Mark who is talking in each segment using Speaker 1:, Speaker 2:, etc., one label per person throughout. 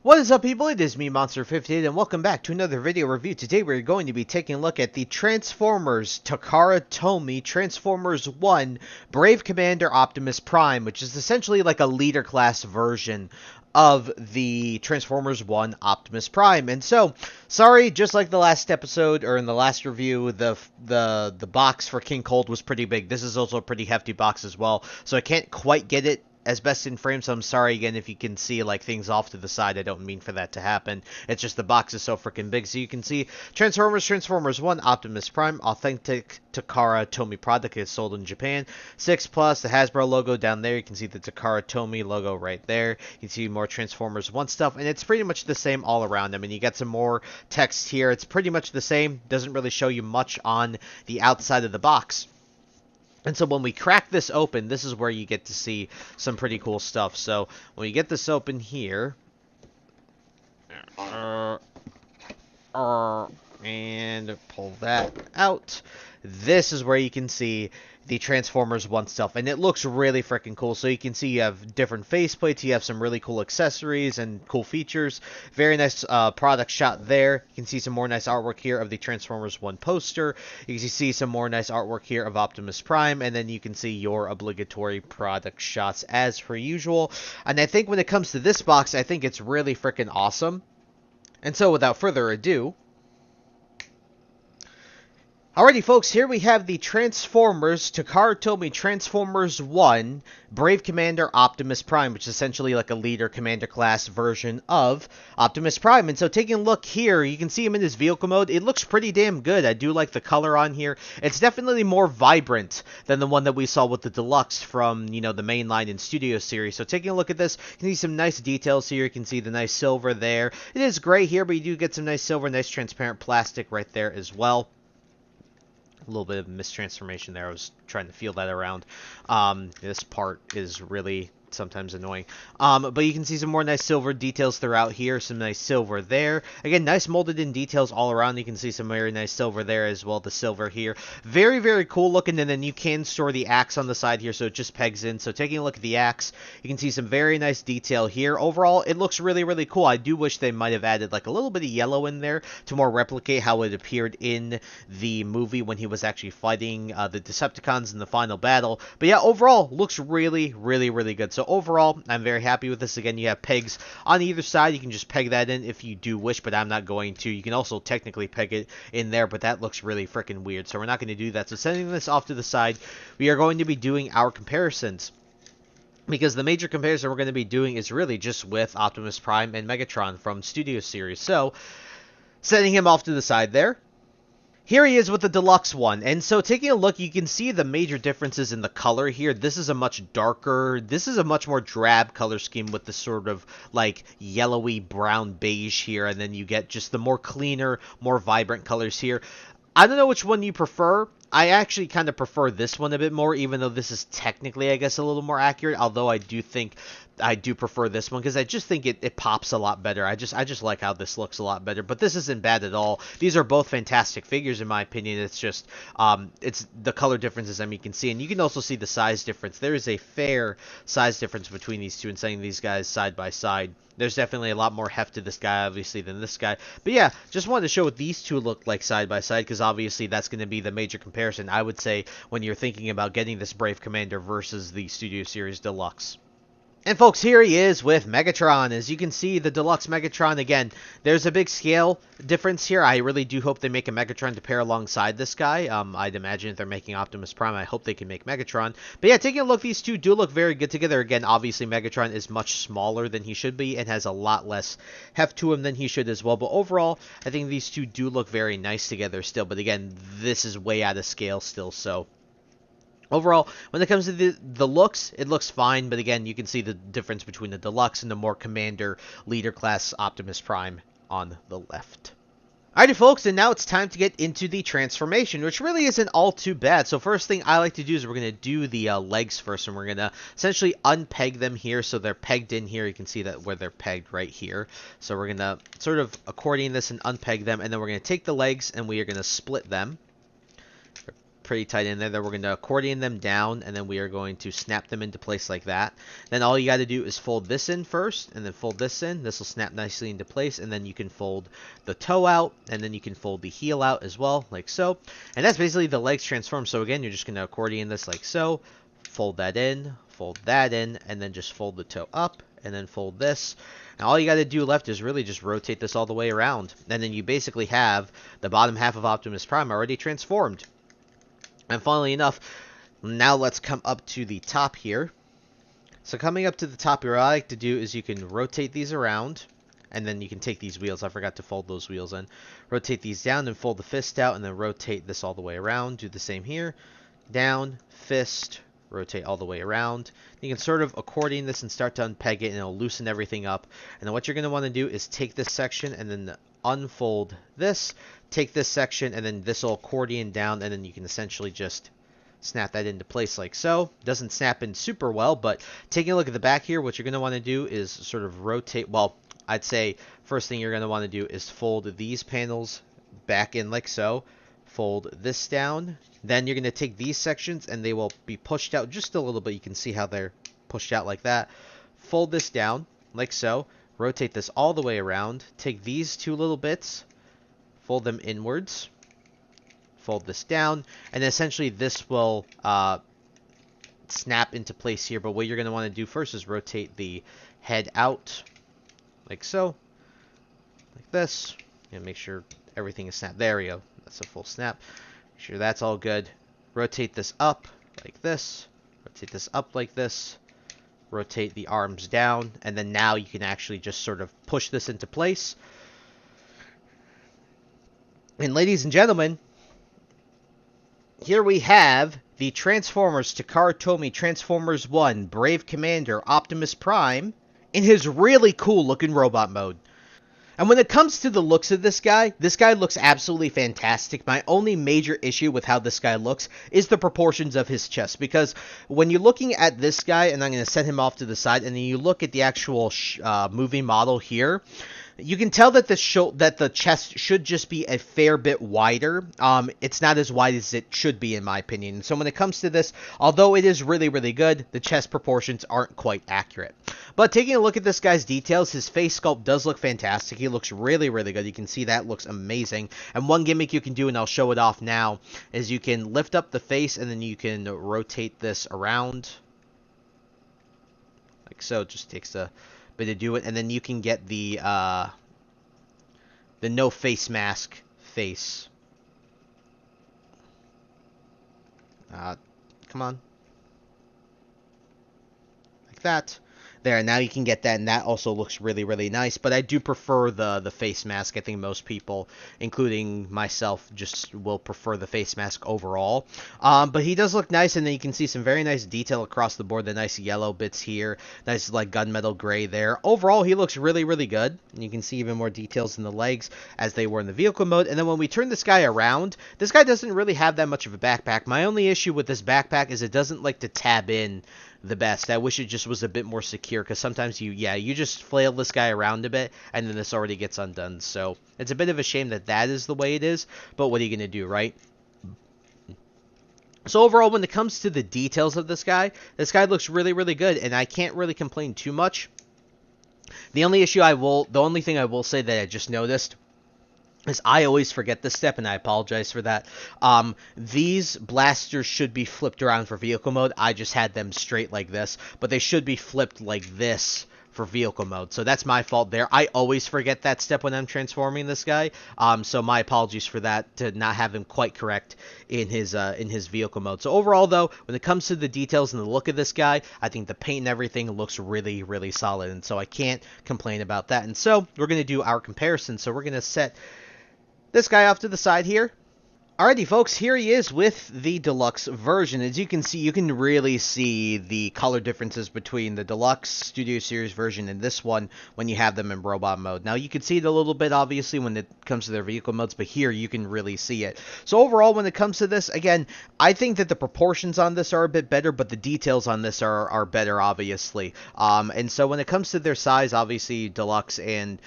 Speaker 1: What is up, people? It is me, Monster58, and welcome back to another video review. Today we're going to be taking a look at the Transformers Takara Tomy Transformers 1 Brave Commander Optimus Prime, which is essentially like a leader class version of the Transformers 1 Optimus Prime. And so, sorry, just like the last episode, or in the last review, the box for King Cold was pretty big. This is also a pretty hefty box as well, so I can't quite get it as best in frame, so I'm sorry again if you can see like things off to the side. I don't mean for that to happen. It's just the box is so freaking big. So you can see Transformers 1 Optimus Prime, authentic Takara Tomy product. It's sold in Japan. 6+, the Hasbro logo down there. You can see the Takara Tomy logo right there. You can see more Transformers 1 stuff, and it's pretty much the same all around. I mean, you got some more text here. It's pretty much the same. Doesn't really show you much on the outside of the box. And so when we crack this open, this is where you get to see some pretty cool stuff. So when you get this open here, and pull that out, this is where you can see the Transformers 1 stuff, and it looks really freaking cool. So you can see you have different faceplates, you have some really cool accessories and cool features. Very nice product shot there. You can see some more nice artwork here of the Transformers 1 poster. You can see some more nice artwork here of Optimus Prime, and then you can see your obligatory product shots as per usual. And I think when it comes to this box, I think it's really freaking awesome. And so without further ado, alrighty, folks, here we have the Transformers Takara Tomy Transformers 1 Brave Commander Optimus Prime, which is essentially like a leader commander class version of Optimus Prime. And so taking a look here, you can see him in his vehicle mode. It looks pretty damn good. I do like the color on here. It's definitely more vibrant than the one that we saw with the Deluxe from, you know, the mainline and Studio series. So taking a look at this, you can see some nice details here. You can see the nice silver there. It is gray here, but you do get some nice silver, nice transparent plastic right there as well. A little bit of mistransformation there. I was trying to feel that around. This part is really sometimes annoying. But you can see some more nice silver details throughout here. Some nice silver there. Again, nice molded in details all around. You can see some very nice silver there as well. The silver here. Very, very cool looking. And then you can store the axe on the side here, so it just pegs in. So taking a look at the axe, you can see some very nice detail here. Overall, it looks really, really cool. I do wish they might have added like a little bit of yellow in there to more replicate how it appeared in the movie when he was actually fighting the Decepticons in the final battle. But yeah, overall, looks really, really, really good. So overall, I'm very happy with this. Again, you have pegs on either side. You can just peg that in if you do wish, but I'm not going to. You can also technically peg it in there, but that looks really freaking weird, so we're not going to do that. So setting this off to the side, we are going to be doing our comparisons, because the major comparison we're going to be doing is really just with Optimus Prime and Megatron from Studio Series. So setting him off to the side there, here he is with the Deluxe one. And so taking a look, you can see the major differences in the color here. This is a much darker, this is a much more drab color scheme with the sort of like yellowy brown beige here. And then you get just the more cleaner, more vibrant colors here. I don't know which one you prefer. I actually kind of prefer this one a bit more, even though this is technically, I guess, a little more accurate. Although I do think I do prefer this one, because I just think it pops a lot better. I just like how this looks a lot better. But this isn't bad at all. These are both fantastic figures, in my opinion. It's just, it's the color differences, I mean, you can see. And you can also see the size difference. There is a fair size difference between these two, and setting these guys side by side. There's definitely a lot more heft to this guy, obviously, than this guy. But yeah, just wanted to show what these two look like side by side, because obviously that's going to be the major comparison, I would say, when you're thinking about getting this Brave Commander versus the Studio Series Deluxe. And folks, here he is with Megatron. As you can see, the Deluxe Megatron, again, there's a big scale difference here. I really do hope they make a Megatron to pair alongside this guy. I'd imagine if they're making Optimus Prime, I hope they can make Megatron. But yeah, taking a look, these two do look very good together. Again, obviously, Megatron is much smaller than he should be and has a lot less heft to him than he should as well. But overall, I think these two do look very nice together still. But again, this is way out of scale still, so overall, when it comes to the looks, it looks fine, but again, you can see the difference between the Deluxe and the more Commander Leader class Optimus Prime on the left. Alrighty, folks, and now it's time to get into the transformation, which really isn't all too bad. So first thing I like to do is we're going to do the legs first, and we're going to essentially unpeg them here so they're pegged in here. You can see that where they're pegged right here. So we're going to sort of accordion this and unpeg them, and then we're going to take the legs and we are going to split them. pretty tight in there. Then we're going to accordion them down, and then we are going to snap them into place like that. Then all you got to do is fold this in first, and then fold this in. This will snap nicely into place, and then you can fold the toe out, and then you can fold the heel out as well, like so. And that's basically the legs transform. So again, you're just going to accordion this like so, fold that in, and then just fold the toe up, and then fold this. And all you got to do left is really just rotate this all the way around. And then you basically have the bottom half of Optimus Prime already transformed. And funnily enough, now let's come up to the top here. So coming up to the top here, what I like to do is you can rotate these around. And then you can take these wheels. I forgot to fold those wheels in. Rotate these down and fold the fist out. And then rotate this all the way around. Do the same here. Down, fist, rotate all the way around. You can sort of accordion this and start to unpeg it, and it'll loosen everything up. And then what you're going to want to do is take this section and then unfold this, take this section, and then this will accordion down, and then you can essentially just snap that into place like so. Doesn't snap in super well, but taking a look at the back here, what you're going to want to do is sort of rotate, well, I'd say first thing you're going to want to do is fold these panels back in like so. Fold this down. Then you're going to take these sections and they will be pushed out just a little bit. You can see how they're pushed out like that. Fold this down like so. Rotate this all the way around. Take these two little bits. Fold them inwards. Fold this down. And essentially this will snap into place here. But what you're going to want to do first is rotate the head out like so. Like this. And make sure everything is snapped. There we go. That's a full snap. Make sure that's all good. Rotate this up like this. Rotate this up like this. Rotate the arms down. And then now you can actually just sort of push this into place. And ladies and gentlemen, here we have the Transformers Takara Tomy Transformers 1 Brave Commander Optimus Prime in his really cool looking robot mode. And when it comes to the looks of this guy looks absolutely fantastic. My only major issue with how this guy looks is the proportions of his chest. Because when you're looking at this guy, and I'm going to set him off to the side, and then you look at the actual movie model here, you can tell that the chest should just be a fair bit wider. It's not as wide as it should be, in my opinion. So when it comes to this, although it is really, really good, the chest proportions aren't quite accurate. But taking a look at this guy's details, his face sculpt does look fantastic. He looks really, really good. You can see that looks amazing. And one gimmick you can do, and I'll show it off now, is you can lift up the face, and then you can rotate this around. Like so. It just takes a bit to do it. And then you can get the no face mask face. Come on. Like that. There, now you can get that, and that also looks really, really nice. But I do prefer the face mask. I think most people, including myself, just will prefer the face mask overall. But he does look nice, and then you can see some very nice detail across the board. The nice yellow bits here, nice like gunmetal gray there. Overall, he looks really, really good. And you can see even more details in the legs as they were in the vehicle mode. And then when we turn this guy around, this guy doesn't really have that much of a backpack. My only issue with this backpack is it doesn't like to tab in the best. I wish it just was a bit more secure, because sometimes you just flail this guy around a bit and then this already gets undone. So it's a bit of a shame that is the way it is, but what are you going to do, right? So overall, when it comes to the details of this guy looks really, really good, and I can't really complain too much. The only thing I will say that I just noticed is I always forget this step, and I apologize for that. These blasters should be flipped around for vehicle mode. I just had them straight like this, but they should be flipped like this for vehicle mode. So that's my fault there. I always forget that step when I'm transforming this guy. So my apologies for that, to not have him quite correct in his vehicle mode. So overall, though, when it comes to the details and the look of this guy, I think the paint and everything looks really, really solid, and so I can't complain about that. And so we're going to do our comparison. So we're going to set this guy off to the side here. Alrighty, folks, here he is with the deluxe version. As you can see, you can really see the color differences between the deluxe Studio Series version and this one when you have them in robot mode. Now, you can see it a little bit, obviously, when it comes to their vehicle modes, but here you can really see it. So overall, when it comes to this, again, I think that the proportions on this are a bit better, but the details on this are better, obviously. And so when it comes to their size, obviously, deluxe and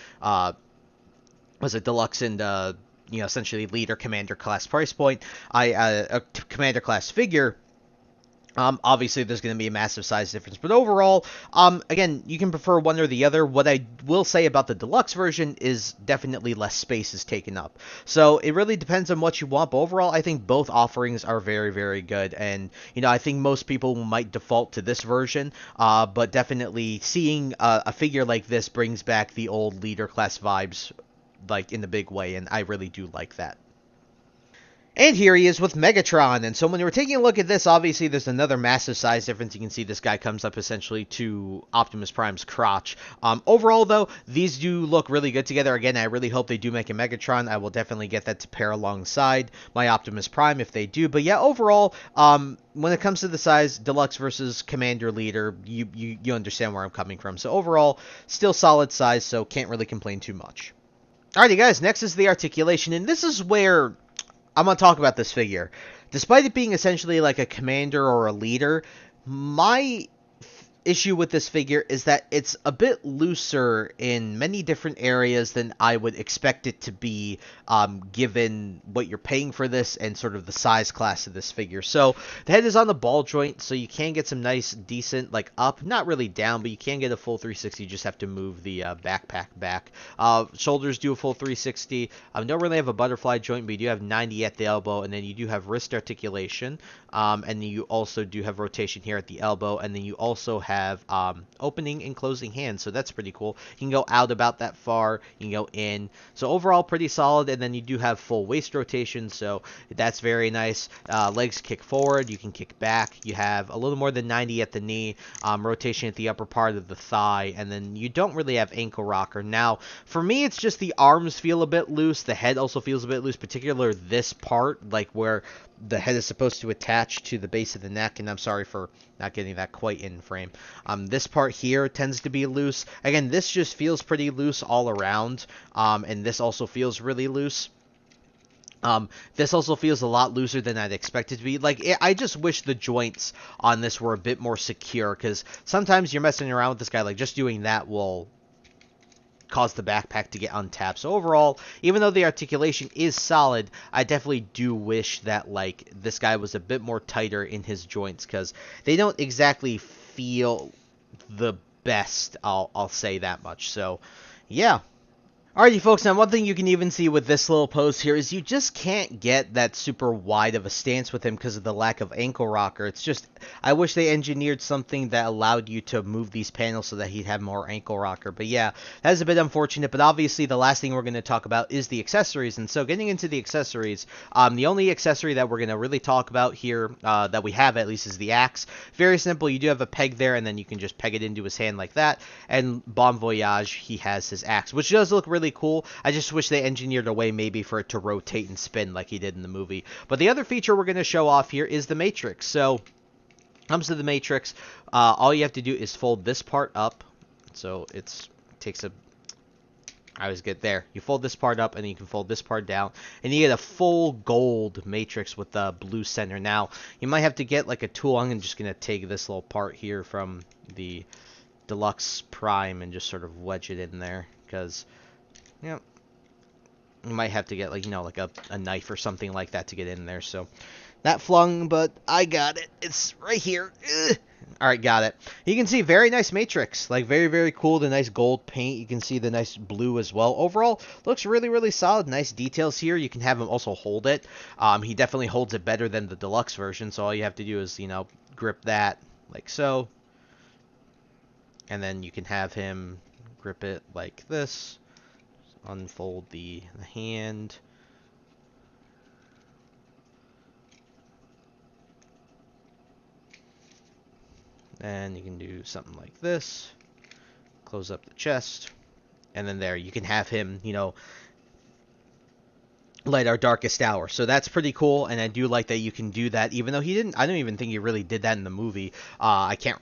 Speaker 1: essentially leader commander class price point, a commander class figure. Obviously, there's going to be a massive size difference, but overall, again, you can prefer one or the other. What I will say about the deluxe version is definitely less space is taken up. So it really depends on what you want, but overall, I think both offerings are very, very good. And, I think most people might default to this version, but definitely seeing a figure like this brings back the old leader class vibes, like, in a big way, and I really do like that. And here he is with Megatron. And so when we're taking a look at this, obviously there's another massive size difference. You can see this guy comes up essentially to Optimus Prime's crotch. Overall, though, these do look really good together. Again, I really hope they do make a Megatron. I will definitely get that to pair alongside my Optimus Prime if they do. But yeah, overall, when it comes to the size, Deluxe versus Commander Leader, you understand where I'm coming from. So overall, still solid size, so can't really complain too much. Alrighty, guys, next is the articulation. And this is where I'm going to talk about this figure. Despite it being essentially like a commander or a leader, my issue with this figure is that it's a bit looser in many different areas than I would expect it to be, given what you're paying for this and sort of the size class of this figure. So the head is on the ball joint, so you can get some nice, decent, like up, not really down, but you can get a full 360. You just have to move the backpack back. Shoulders do a full 360. Don't really have a butterfly joint, but you do have 90 at the elbow, and then you do have wrist articulation, and you also do have rotation here at the elbow, and then you also have opening and closing hands, so that's pretty cool. You can go out about that far, you can go in, so overall pretty solid. And then you do have full waist rotation, so that's very nice. Legs kick forward, you can kick back, you have a little more than 90 at the knee, rotation at the upper part of the thigh, and then you don't really have ankle rocker. Now for me, it's just the arms feel a bit loose, the head also feels a bit loose, particularly this part, like where the head is supposed to attach to the base of the neck, and I'm sorry for not getting that quite in frame. This part here tends to be loose. Again, this just feels pretty loose all around, and this also feels really loose. This also feels a lot looser than I'd expect it to be. Like, I just wish the joints on this were a bit more secure, because sometimes you're messing around with this guy, like just doing that will cause the backpack to get untapped. So overall, even though the articulation is solid, I definitely do wish that like this guy was a bit more tighter in his joints, because they don't exactly feel the best. I'll say that much. So yeah. Alrighty, folks, now one thing you can even see with this little pose here is you just can't get that super wide of a stance with him because of the lack of ankle rocker. It's just, I wish they engineered something that allowed you to move these panels so that he'd have more ankle rocker. But yeah, that is a bit unfortunate, but obviously the last thing we're going to talk about is the accessories. And so getting into the accessories, the only accessory that we're going to really talk about here, that we have at least, is the axe. Very simple, you do have a peg there, and then you can just peg it into his hand like that. And Bon Voyage, he has his axe, which does look really cool. I just wish they engineered a way maybe for it to rotate and spin like he did in the movie. But the other feature we're going to show off here is the Matrix. So, comes to the Matrix, all you have to do is fold this part up. So takes a, I always get there. You fold this part up, and then you can fold this part down, and you get a full gold Matrix with the blue center. Now, you might have to get like a tool. I'm just going to take this little part here from the Deluxe Prime and just sort of wedge it in there, because yeah, you might have to get like, like a knife or something like that to get in there. So that flung, but I got it. It's right here. Ugh. All right, got it. You can see very nice Matrix, like very, very cool. The nice gold paint. You can see the nice blue as well. Overall, looks really, really solid. Nice details here. You can have him also hold it. He definitely holds it better than the deluxe version. So all you have to do is, grip that like so. And then you can have him grip it like this. Unfold the hand. And you can do something like this. Close up the chest. And then there, you can have him, light our darkest hour. So that's pretty cool, and I do like that you can do that, even though I don't even think he really did that in the movie. I can't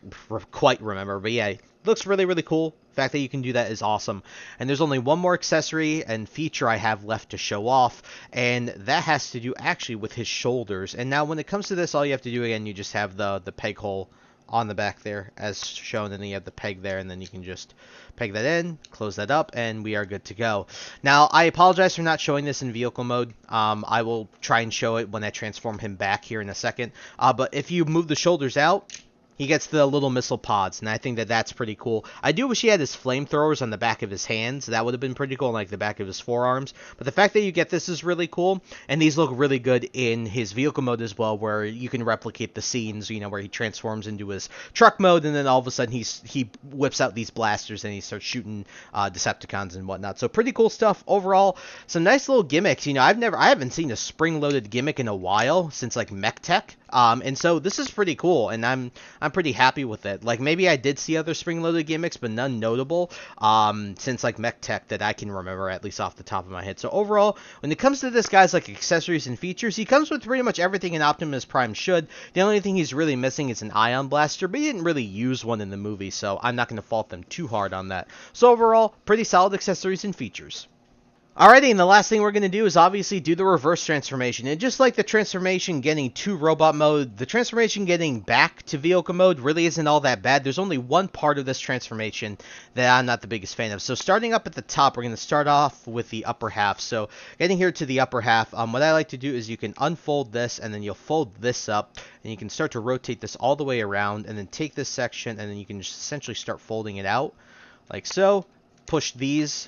Speaker 1: quite remember, but yeah, it looks really, really cool. The fact that you can do that is awesome. And there's only one more accessory and feature I have left to show off, and that has to do actually with his shoulders. And now when it comes to this, all you have to do, again, you just have the peg hole on the back there as shown, and then you have the peg there, and then you can just peg that in, close that up, and we are good to go. Now, I apologize for not showing this in vehicle mode. I will try and show it when I transform him back here in a second. But if you move the shoulders out, he gets the little missile pods, and I think that that's pretty cool. I do wish he had his flamethrowers on the back of his hands. That would have been pretty cool, like the back of his forearms. But the fact that you get this is really cool, and these look really good in his vehicle mode as well, where you can replicate the scenes, you know, where he transforms into his truck mode, and then all of a sudden he whips out these blasters and he starts shooting Decepticons and whatnot. So pretty cool stuff overall. Some nice little gimmicks. You know, I haven't seen a spring-loaded gimmick in a while since like Mech Tech. And so this is pretty cool, and I'm pretty happy with it. Like, maybe I did see other spring-loaded gimmicks, but none notable since like Mech Tech that I can remember, at least off the top of my head. So overall, when it comes to this guy's like accessories and features, he comes with pretty much everything an Optimus Prime should. The only thing he's really missing is an ion blaster, but he didn't really use one in the movie, so I'm not going to fault them too hard on that. So overall, pretty solid accessories and features. Alrighty, and the last thing we're going to do is obviously do the reverse transformation. And just like the transformation getting to robot mode, the transformation getting back to vehicle mode really isn't all that bad. There's only one part of this transformation that I'm not the biggest fan of. So starting up at the top, we're going to start off with the upper half. So getting here to the upper half, what I like to do is you can unfold this, and then you'll fold this up, and you can start to rotate this all the way around, and then take this section, and then you can just essentially start folding it out, like so. Push these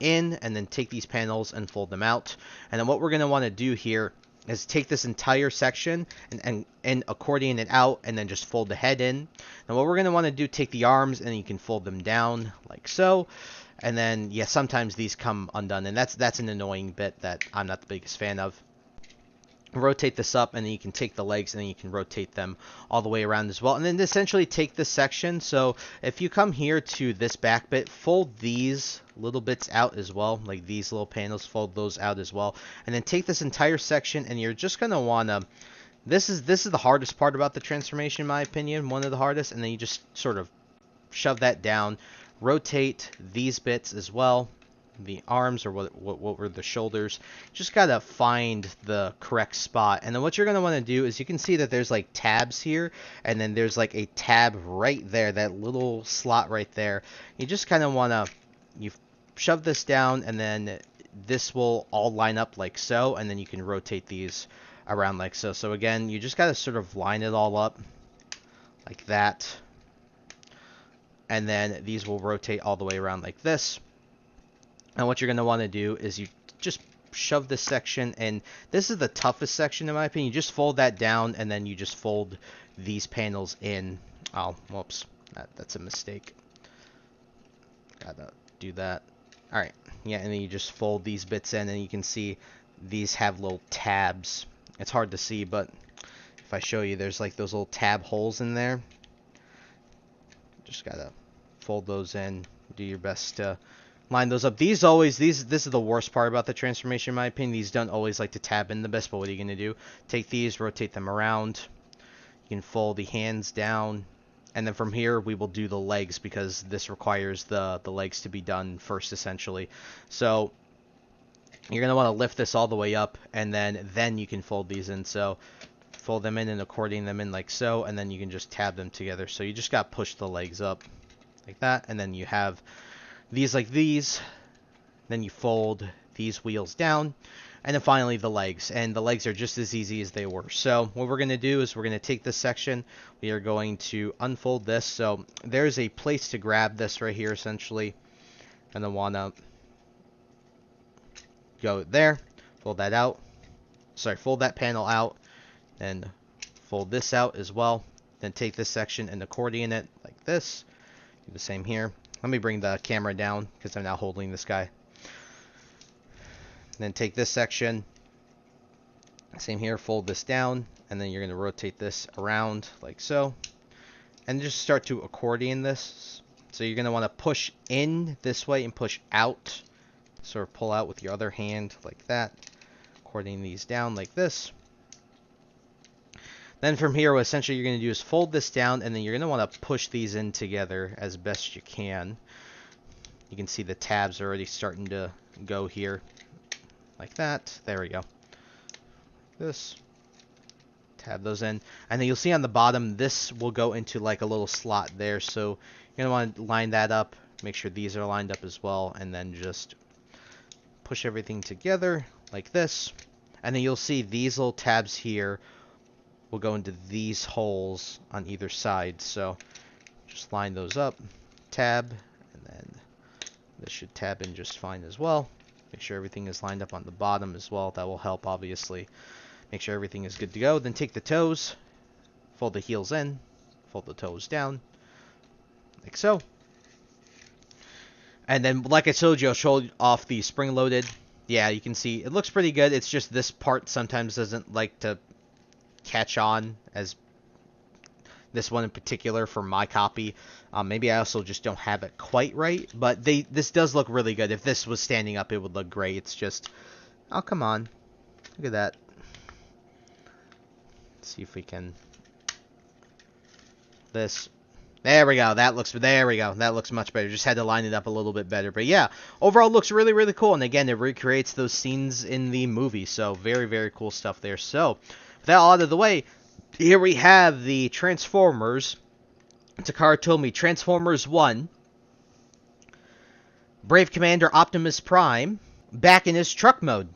Speaker 1: in, and then take these panels and fold them out. And then what we're going to want to do here is take this entire section and accordion it out, and then just fold the head in. And what we're going to want to do, take the arms, and you can fold them down like so. And then, yeah, sometimes these come undone, and that's an annoying bit that I'm not the biggest fan of. Rotate this up, and then you can take the legs, and then you can rotate them all the way around as well. And then essentially take this section. So if you come here to this back bit, fold these little bits out as well, like these little panels, fold those out as well. And then take this entire section, and you're just going to want to, this is the hardest part about the transformation, in my opinion, one of the hardest. And then you just sort of shove that down, rotate these bits as well, the arms, or what were the shoulders. Just gotta find the correct spot. And then what you're gonna want to do is, you can see that there's like tabs here, and then there's like a tab right there, that little slot right there. You just kind of want to, you shove this down, and then this will all line up like so, and then you can rotate these around like so. So again, you just gotta sort of line it all up like that, and then these will rotate all the way around like this. And what you're going to want to do is you just shove this section, and this is the toughest section in my opinion. You just fold that down, and then you just fold these panels in. Oh, whoops. That's a mistake. Gotta do that. Alright, yeah, and then you just fold these bits in, and you can see these have little tabs. It's hard to see, but if I show you, there's like those little tab holes in there. Just gotta fold those in, do your best to line those up. This is the worst part about the transformation, in my opinion. These don't always like to tab in the best, but what are you going to do? Take these, rotate them around. You can fold the hands down, and then from here we will do the legs, because this requires the legs to be done first, essentially. So you're going to want to lift this all the way up, and then you can fold these in. So fold them in and accordion them in like so, and then you can just tab them together. So you just got to push the legs up like that, and then you have these like these, then you fold these wheels down, and then finally the legs. And the legs are just as easy as they were. So what we're going to do is we're going to take this section, we are going to unfold this. So there's a place to grab this right here, essentially. And then want to go there, fold that out, sorry, fold that panel out, and fold this out as well. Then take this section and accordion it like this. Do the same here. Let me bring the camera down, because I'm now holding this guy. Then take this section, same here, fold this down, and then you're going to rotate this around like so, and just start to accordion this. So you're going to want to push in this way and push out, sort of pull out with your other hand like that, accordion these down like this. Then from here, what essentially you're going to do is fold this down, and then you're going to want to push these in together as best you can. You can see the tabs are already starting to go here, like that. There we go. This. tab those in. And then you'll see on the bottom, this will go into like a little slot there. So you're going to want to line that up. Make sure these are lined up as well. And then just push everything together like this. And then you'll see these little tabs here will go into these holes on either side. So just line those up, tab, and then this should tab in just fine as well. Make sure everything is lined up on the bottom as well. That will help, obviously. Make sure everything is good to go. Then take the toes, fold the heels in, fold the toes down, like so. And then, like I told you, I'll show off the spring-loaded. Yeah, you can see it looks pretty good. It's just this part sometimes doesn't like to catch on, as this one in particular for my copy. Maybe I also just don't have it quite right, but this does look really good. If this was standing up, it would look great. It's just, oh, come on. Look at that. Let's see if we can, this. There we go. There we go. That looks much better. Just had to line it up a little bit better. But yeah, overall looks really, really cool. And again, it recreates those scenes in the movie. So very, very cool stuff there. So with that all out of the way, here we have the Transformers, Takara Tomy Transformers 1, Brave Commander Optimus Prime, back in his truck mode.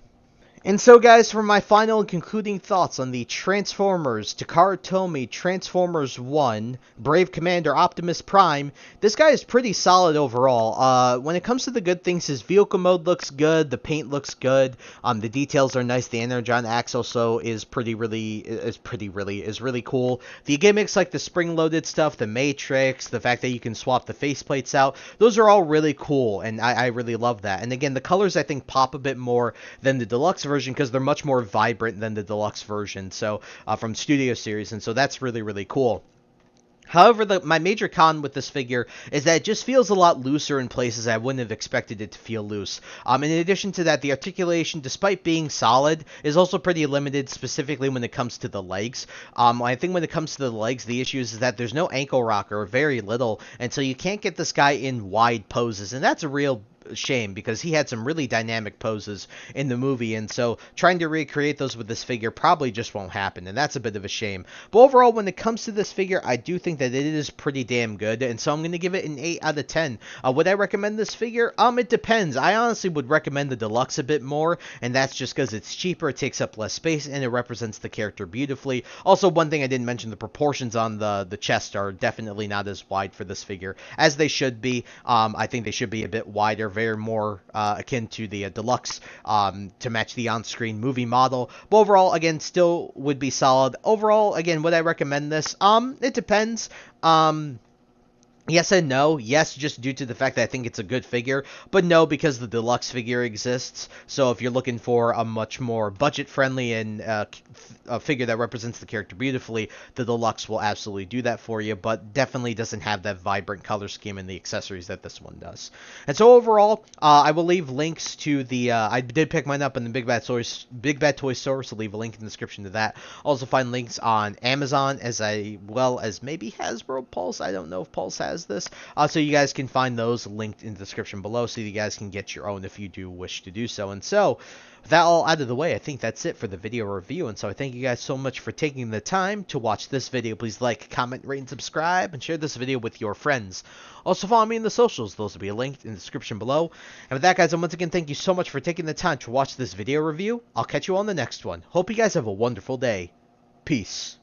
Speaker 1: And so, guys, for my final and concluding thoughts on the Transformers, Takara Tomy Transformers 1, Brave Commander Optimus Prime, this guy is pretty solid overall. When it comes to the good things, his vehicle mode looks good, the paint looks good, the details are nice, the Energon axe also is really cool. The gimmicks like the spring-loaded stuff, the Matrix, the fact that you can swap the faceplates out, those are all really cool, and I really love that. And again, the colors I think pop a bit more than the deluxe version, because they're much more vibrant than the deluxe version, so from Studio Series, and so that's really, really cool. However, my major con with this figure is that it just feels a lot looser in places I wouldn't have expected it to feel loose. In addition to that, the articulation, despite being solid, is also pretty limited, specifically when it comes to the legs. I think when it comes to the legs, the issue is that there's no ankle rocker, or very little, and so you can't get this guy in wide poses, and that's a real shame, because he had some really dynamic poses in the movie, and so trying to recreate those with this figure probably just won't happen, and that's a bit of a shame. But overall, when it comes to this figure, I do think that it is pretty damn good, and so I'm going to give it an 8 out of 10. Would I recommend this figure? It depends. I honestly would recommend the deluxe a bit more, and that's just because it's cheaper, it takes up less space, and it represents the character beautifully. Also, one thing I didn't mention, the proportions on the chest are definitely not as wide for this figure as they should be. I think they should be a bit wider, very more akin to the deluxe, to match the on-screen movie model. But overall, again, still would be solid. Overall, again, would I recommend this? It depends. Yes and no. Yes, just due to the fact that I think it's a good figure, but no, because the deluxe figure exists. So if you're looking for a much more budget-friendly and a figure that represents the character beautifully, the deluxe will absolutely do that for you, but definitely doesn't have that vibrant color scheme and the accessories that this one does. And so overall, I will leave links to the, I did pick mine up in the Big Bad Toy Store, so leave a link in the description to that. Also find links on Amazon, as well as maybe Hasbro Pulse. I don't know if Pulse has this, so you guys can find those linked in the description below, so you guys can get your own if you do wish to do so. And so, with that all out of the way, I think that's it for the video review, and so I thank you guys so much for taking the time to watch this video. Please like, comment, rate, and subscribe, and share this video with your friends. Also follow me in the socials, those will be linked in the description below. And with that, guys, once again, thank you so much for taking the time to watch this video review. I'll catch you on the next one. Hope you guys have a wonderful day. Peace.